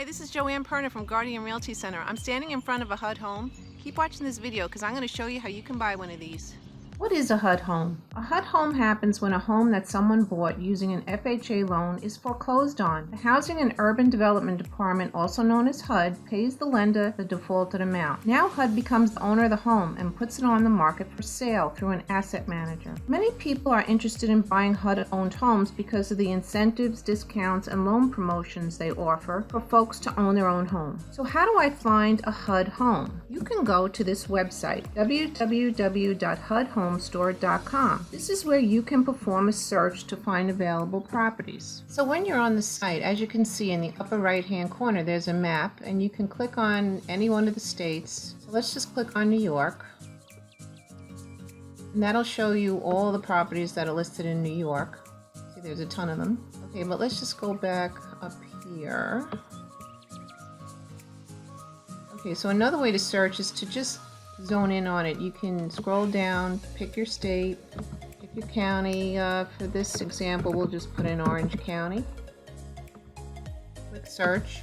Hey, this is Joanne Perner from Guardian Realty Center. I'm standing in front of a HUD home. Keep watching this video because I'm going to show you how you can buy one of these. What is a HUD home? A HUD home happens when a home that someone bought using an FHA loan is foreclosed on. The Housing and Urban Development Department, also known as HUD, pays the lender the defaulted amount. Now HUD becomes the owner of the home and puts it on the market for sale through an asset manager. Many people are interested in buying HUD-owned homes because of the incentives, discounts, and loan promotions they offer for folks to own their own home. So how do I find a HUD home? You can go to this website, www.hudhomestore.com. This is where you can perform a search to find available properties. So when you're on the site, as you can see in the upper right hand corner, there's a map and you can click on any one of the states. So let's just click on New York. And that'll show you all the properties that are listed in New York. See, there's a ton of them. Okay, but let's just go back up here. Okay, so another way to search is to just zone in on it. You can scroll down, pick your state, pick your county. For this example, we'll just put in Orange County. Click search.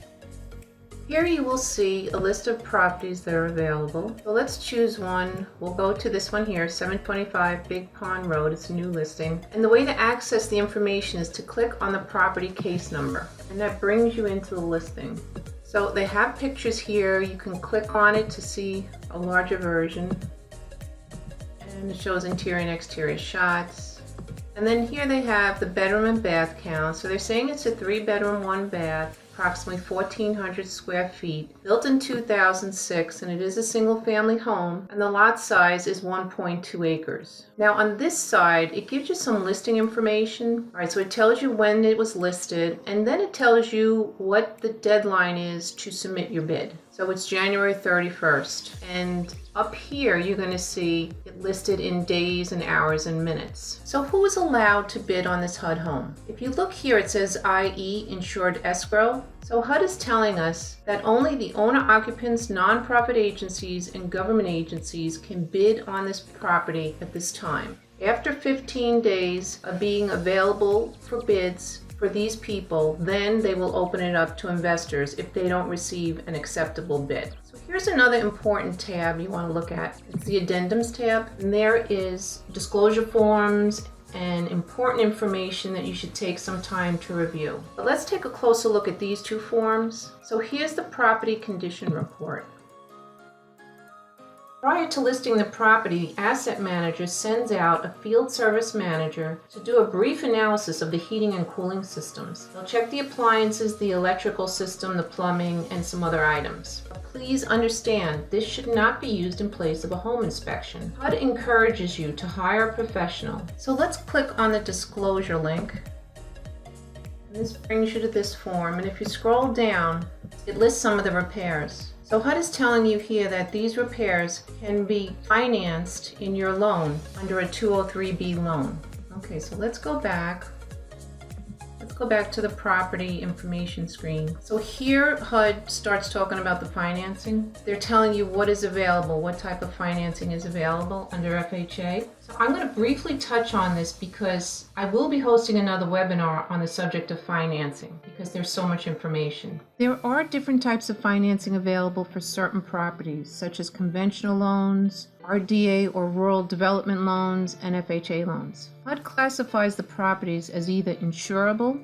Here you will see a list of properties that are available. So let's choose one. We'll go to this one here, 725 Big Pond Road. It's a new listing. And the way to access the information is to click on the property case number. And that brings you into the listing. So they have pictures here. You can click on it to see a larger version. And it shows interior and exterior shots. And then here they have the bedroom and bath count. So they're saying it's a 3-bedroom, 1-bath, approximately 1,400 square feet, built in 2006, and it is a single family home, and the lot size is 1.2 acres. Now on this side, it gives you some listing information. All right, so it tells you when it was listed, and then it tells you what the deadline is to submit your bid. So it's January 31st, and up here you're going to see it listed in days and hours and minutes. So who is allowed to bid on this HUD home? If you look here, it says IE, insured escrow. So HUD is telling us that only the owner-occupants, nonprofit agencies, and government agencies can bid on this property at this time. After 15 days of being available for bids for these people, then they will open it up to investors if they don't receive an acceptable bid. So here's another important tab you want to look at. It's the addendums tab, and there is disclosure forms and important information that you should take some time to review. But let's take a closer look at these two forms. So here's the property condition report. Prior to listing the property, the asset manager sends out a field service manager to do a brief analysis of the heating and cooling systems. They'll check the appliances, the electrical system, the plumbing, and some other items. Please understand, this should not be used in place of a home inspection. HUD encourages you to hire a professional. So let's click on the disclosure link. This brings you to this form, and if you scroll down, it lists some of the repairs. So HUD is telling you here that these repairs can be financed in your loan under a 203B loan. Okay, so let's go back. Let's go back to the property information screen. So here HUD starts talking about the financing. They're telling you what is available, what type of financing is available under FHA. So I'm going to briefly touch on this because I will be hosting another webinar on the subject of financing because there's so much information. There are different types of financing available for certain properties, such as conventional loans, RDA or rural development loans, and FHA loans. HUD classifies the properties as either insurable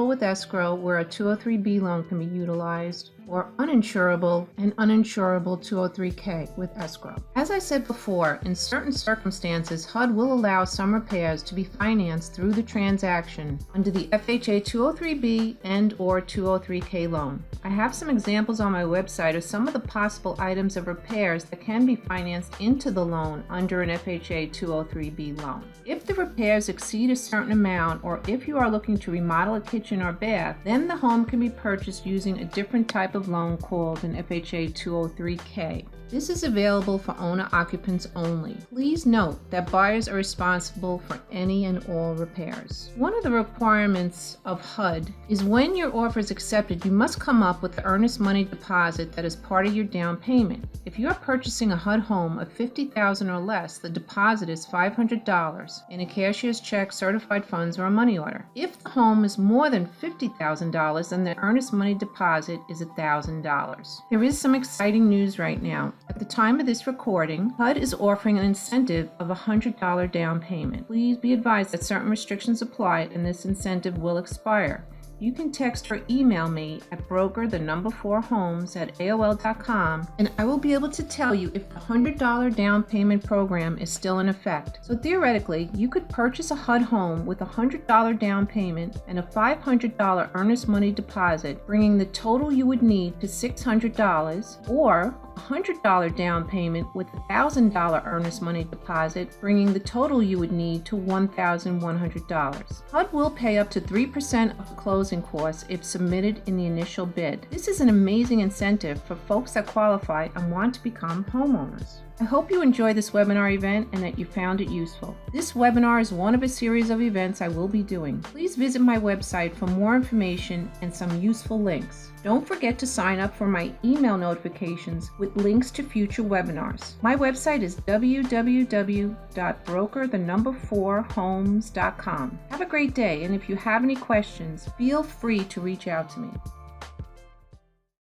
with escrow, where a 203B loan can be utilized, or uninsurable and uninsurable 203K with escrow. As I said before, in certain circumstances, HUD will allow some repairs to be financed through the transaction under the FHA 203B and or 203K loan. I have some examples on my website of some of the possible items of repairs that can be financed into the loan under an FHA 203B loan. If the repairs exceed a certain amount, or if you are looking to remodel a kitchen or bath, then the home can be purchased using a different type of loan called an FHA 203K. This is available for owner-occupants only. Please note that buyers are responsible for any and all repairs. One of the requirements of HUD is when your offer is accepted, you must come up with the earnest money deposit that is part of your down payment. If you are purchasing a HUD home of $50,000 or less, the deposit is $500 in a cashier's check, certified funds, or a money order. If the home is earns more than $50,000, then the earnest money deposit is $1,000. There is some exciting news right now. At the time of this recording, HUD is offering an incentive of a $100 down payment. Please be advised that certain restrictions apply and this incentive will expire. You can text or email me at broker4homes@aol.com, and I will be able to tell you if the $100 down payment program is still in effect. So theoretically, you could purchase a HUD home with a $100 down payment and a $500 earnest money deposit, bringing the total you would need to $600, or a $100 down payment with a $1,000 earnest money deposit, bringing the total you would need to $1,100. HUD will pay up to 3% of the closing costs if submitted in the initial bid. This is an amazing incentive for folks that qualify and want to become homeowners. I hope you enjoy this webinar event and that you found it useful. This webinar is one of a series of events I will be doing. Please visit my website for more information and some useful links. Don't forget to sign up for my email notifications with links to future webinars. My website is www.broker4homes.com. Have a great day, and if you have any questions, feel free to reach out to me.